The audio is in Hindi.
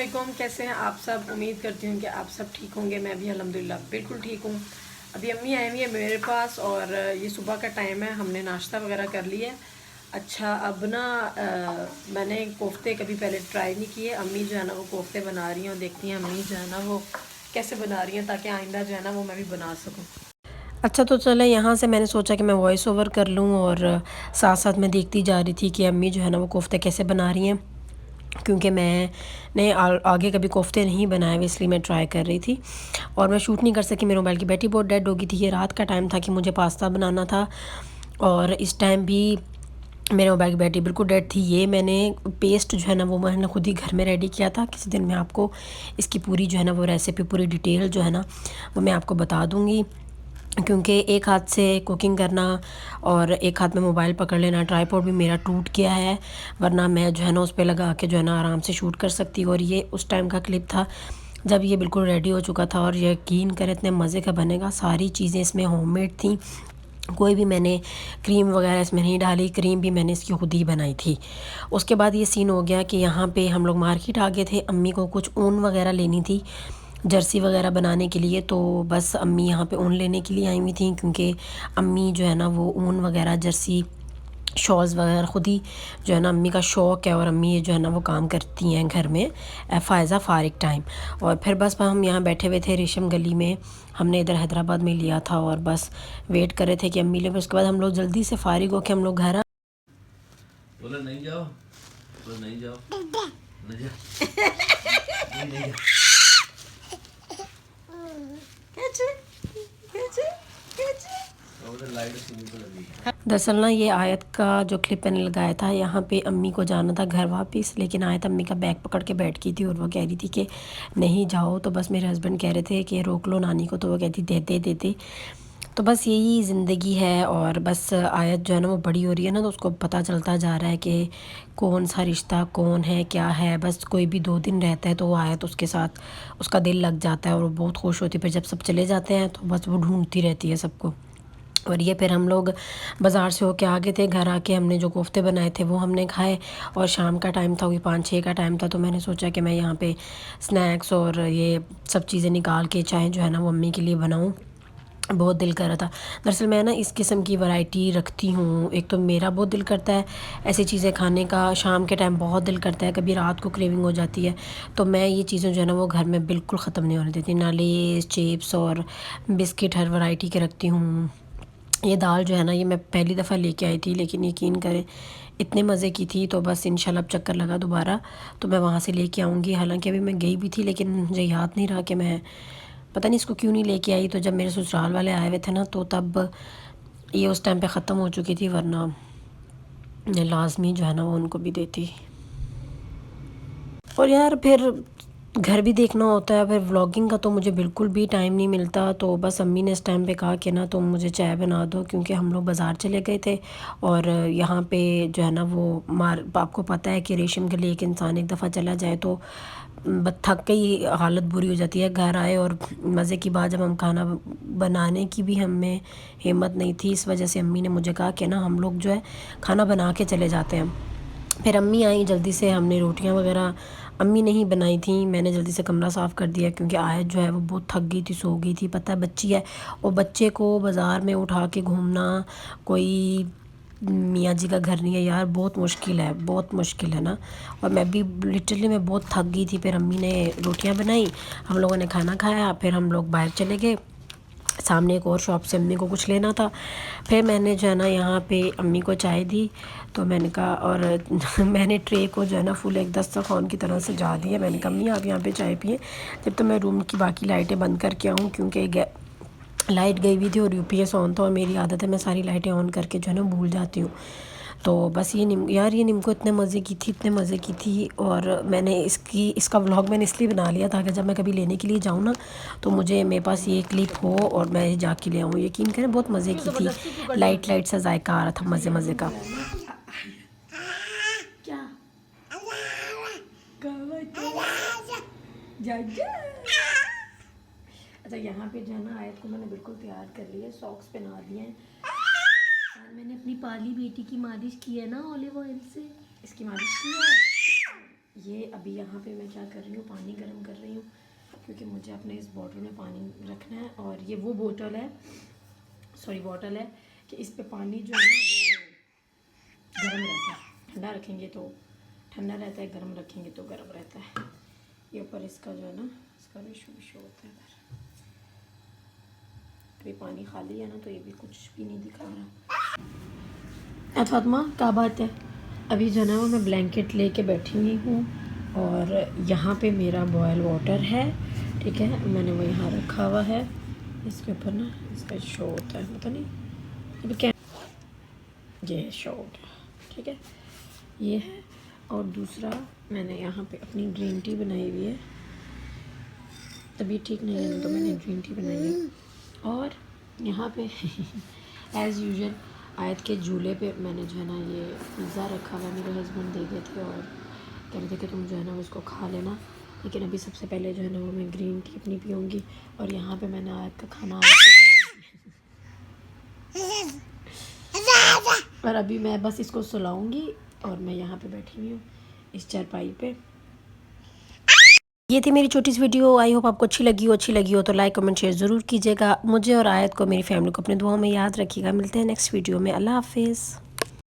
अस्सलामुअलैकुम। कैसे हैं आप सब? उम्मीद करती हूँ कि आप सब ठीक होंगे। मैं भी अल्हम्दुलिल्लाह बिल्कुल ठीक हूँ। अभी अम्मी आई हुई है मेरे पास और ये सुबह का टाइम है, हमने नाश्ता वगैरह कर लिया है। अच्छा, अब ना मैंने कोफ्ते कभी पहले ट्राई नहीं किए। अम्मी जो है ना वो कोफ्ते बना रही हैं और देखती हैं अम्मी जो है ना वो कैसे बना रही हैं, ताकि आइंदा जो है ना वो मैं भी बना सकूँ। अच्छा, तो चले यहाँ से मैंने सोचा कि मैं वॉइस ओवर कर लूँ और साथ साथ मैं देखती जा रही थी कि अम्मी जो है ना वो कोफ्ते कैसे बना रही हैं, क्योंकि मैंने आगे कभी कोफ्ते नहीं बनाए हुए, इसलिए मैं ट्राई कर रही थी और मैं शूट नहीं कर सकी। मेरे मोबाइल की बैटरी बहुत डेड हो गई थी। ये रात का टाइम था कि मुझे पास्ता बनाना था और इस टाइम भी मेरे मोबाइल की बैटरी बिल्कुल डेड थी। ये मैंने पेस्ट जो है ना वो मैंने खुद ही घर में रेडी किया था। किसी दिन मैं आपको इसकी पूरी जो है ना वो रेसिपी, पूरी डिटेल जो है ना वो मैं आपको बता दूँगी, क्योंकि एक हाथ से कुकिंग करना और एक हाथ में मोबाइल पकड़ लेना, ट्राईपॉड भी मेरा टूट गया है, वरना मैं जो है ना उस पर लगा के जो है ना आराम से शूट कर सकती हूँ। और ये उस टाइम का क्लिप था जब ये बिल्कुल रेडी हो चुका था और यकीन करें इतने मज़े का बनेगा। सारी चीज़ें इसमें होममेड थी, कोई भी मैंने क्रीम वगैरह इसमें नहीं डाली, क्रीम भी मैंने इसकी खुद ही बनाई थी। उसके बाद ये सीन हो गया कि यहाँ पे हम लोग मार्केट आ गए थे। अम्मी को कुछ ऊन वगैरह लेनी थी जर्सी वगैरह बनाने के लिए, तो बस अम्मी यहाँ पे ऊन लेने के लिए आई हुई थी, क्योंकि अम्मी जो है ना वो ऊन वगैरह जर्सी शॉल्स वगैरह ख़ुद ही जो है ना अम्मी का शौक़ है और अम्मी ये जो है ना वो काम करती हैं घर में फ़ायज़ा फ़ारिग टाइम। और फिर बस हम यहाँ बैठे हुए थे रेशम गली में, हमने इधर हैदराबाद में लिया था और बस वेट कर रहे थे कि अम्मी ले। उसके बाद हम लोग जल्दी से फ़ारिग होकर हम लोग घर बोला नहीं जाओ, बोला नहीं जाओ, नहीं जा, नहीं जा। दरअसल ना ये आयत का जो क्लिप मैंने लगाया था, यहाँ पे अम्मी को जाना था घर वापस, लेकिन आयत अम्मी का बैग पकड़ के बैठ गई थी और वो कह रही थी कि नहीं जाओ। तो बस मेरे हस्बैंड कह रहे थे कि रोक लो नानी को, तो वो कहती दे दे दे दे। तो बस यही ज़िंदगी है। और बस आयत जो है ना वो बड़ी हो रही है ना, तो उसको पता चलता जा रहा है कि कौन सा रिश्ता कौन है क्या है। बस कोई भी 2 दिन रहता है तो वो आयत उसके साथ उसका दिल लग जाता है और वो बहुत खुश होती है। फिर जब सब चले जाते हैं तो बस वो ढूंढती रहती है सबको। और ये फिर हम लोग बाज़ार से होके आ गए थे, घर आके हमने जो कोफ्ते बनाए थे वो हमने खाए और शाम का टाइम था, वही 5-6 का टाइम था। तो मैंने सोचा कि मैं यहाँ पे स्नैक्स और ये सब चीज़ें निकाल के चाय जो है ना वो अम्मी के लिए बनाऊँ। बहुत दिल कर रहा था। दरअसल मैं ना इस किस्म की वैरायटी रखती हूँ। एक तो मेरा बहुत दिल करता है ऐसी चीज़ें खाने का, शाम के टाइम बहुत दिल करता है, कभी रात को क्रेविंग हो जाती है, तो मैं ये चीज़ें जो है ना वो घर में बिल्कुल ख़त्म नहीं होने देती। ना लेस चिप्स और बिस्किट हर वैरायटी के रखती हूँ। ये दाल जो है ना ये मैं पहली दफ़ा लेके आई थी, लेकिन यकीन करें इतने मज़े की थी। तो बस इंशाल्लाह अब चक्कर लगा दोबारा तो मैं वहाँ से लेके आऊँगी। हालांकि अभी मैं गई भी थी, लेकिन मुझे याद नहीं रहा कि मैं पता नहीं इसको क्यों नहीं लेके आई। तो जब मेरे ससुराल वाले आए हुए थे ना, तो तब ये उस टाइम पे ख़त्म हो चुकी थी, वरना लाजमी जो है ना वो उनको भी देती। और यार फिर घर भी देखना होता है, फिर व्लॉगिंग का तो मुझे बिल्कुल भी टाइम नहीं मिलता। तो बस अम्मी ने इस टाइम पे कहा कि ना तुम मुझे चाय बना दो, क्योंकि हम लोग बाज़ार चले गए थे और यहाँ पे जो है ना वो आपको पता है कि रेशम के लिए एक इंसान एक दफ़ा चला जाए तो थक के ही हालत बुरी हो जाती है। घर आए और मज़े की बात, जब हम खाना बनाने की भी हमें हिम्मत नहीं थी, इस वजह से अम्मी ने मुझे कहा कि ना हम लोग जो है खाना बना के चले जाते हैं। फिर अम्मी आई जल्दी से, हमने रोटियां वगैरह अम्मी नहीं बनाई थी, मैंने जल्दी से कमरा साफ़ कर दिया, क्योंकि आयत जो है वो बहुत थक गई थी, सो गई थी। पता है बच्ची है और बच्चे को बाज़ार में उठा के घूमना कोई मियाँ जी का घर नहीं है यार, बहुत मुश्किल है, बहुत मुश्किल है ना। और मैं भी लिटरली मैं बहुत थक गई थी। फिर अम्मी ने रोटियां बनाई, हम लोगों ने खाना खाया, फिर हम लोग बाहर चले गए। सामने एक और शॉप से अम्मी को कुछ लेना था। फिर मैंने जो है ना यहाँ पे अम्मी को चाय दी, तो मैंने कहा और मैंने ट्रे को जो है ना फुल एक दस्तरखान की तरह सजा दिया। मैंने कहा अम्मी आप यहाँ पे चाय पिए जब तक मैं रूम की बाकी लाइटें बंद करके आऊँ, क्योंकि लाइट गई हुई थी और यूपीएस ऑन था और मेरी आदत है मैं सारी लाइटें ऑन करके जो है ना भूल जाती हूँ। तो बस ये यार ये निम्को इतने मज़े की थी, इतने मज़े की थी। और मैंने इसका व्लॉग मैंने इसलिए बना लिया था कि जब मैं कभी लेने के लिए जाऊँ ना, तो मुझे मेरे पास ये क्लिप हो और मैं जाके ले आऊँ। यकीन करें बहुत मज़े की थी, लाइट लाइट सा जायका आ रहा था मज़े मज़े का। क्या अच्छा, यहाँ पे जो है ना आयत को मैंने बिल्कुल तैयार कर लिया, सॉक्स पहना दिए हैं और मैंने अपनी पाली बेटी की मालिश की है ना ऑलिव ऑयल से, इसकी मालिश की है। ये अभी यहाँ पे मैं क्या कर रही हूँ, पानी गर्म कर रही हूँ क्योंकि मुझे अपने इस बॉटल में पानी रखना है। और ये वो बॉटल है कि इस पे पानी जो है ना वो गर्म रहता है। ठंडा रखेंगे तो ठंडा रहता है, गर्म रखेंगे तो गर्म रहता है। ये ऊपर इसका जो है ना, इसका भी शो होता है इधर। अभी पानी खाली है ना, तो ये भी कुछ भी नहीं दिखा रहा। फातिमा क्या बात है? अभी जो है ना वो मैं ब्लैंकेट लेके बैठी हुई हूँ और यहाँ पे मेरा बॉयल वाटर है, ठीक है। मैंने वो यहाँ रखा हुआ है, इसके ऊपर ना इसका शो होता है, पता नहीं अभी क्या, ये शो हो गया, ठीक है। ये है। और दूसरा मैंने यहाँ पे अपनी ग्रीन टी बनाई हुई है, तबीयत ठीक नहीं है तो मैंने ग्रीन टी बनाई है। और यहाँ पे एज़ यूजुअल आयत के झूले पे मैंने जो है ना ये पिज़्ज़ा रखा हुआ, मेरे हस्बैंड दे गए थे और कह रहे थे कि तुम जो है ना उसको खा लेना, लेकिन अभी सबसे पहले जो है ना वो मैं ग्रीन टी अपनी पीऊँगी। और यहाँ पे मैंने आयत का खाना और अभी मैं बस इसको सुलाऊँगी और मैं यहाँ पे बैठी हुई हूँ इस चारपाई पे। ये थी मेरी छोटी सी वीडियो। आई होप आपको अच्छी लगी हो तो लाइक कमेंट शेयर ज़रूर कीजिएगा। मुझे और आयत को, मेरी फैमिली को अपने दुआओं में याद रखिएगा। मिलते हैं नेक्स्ट वीडियो में। अल्लाह हाफिज़।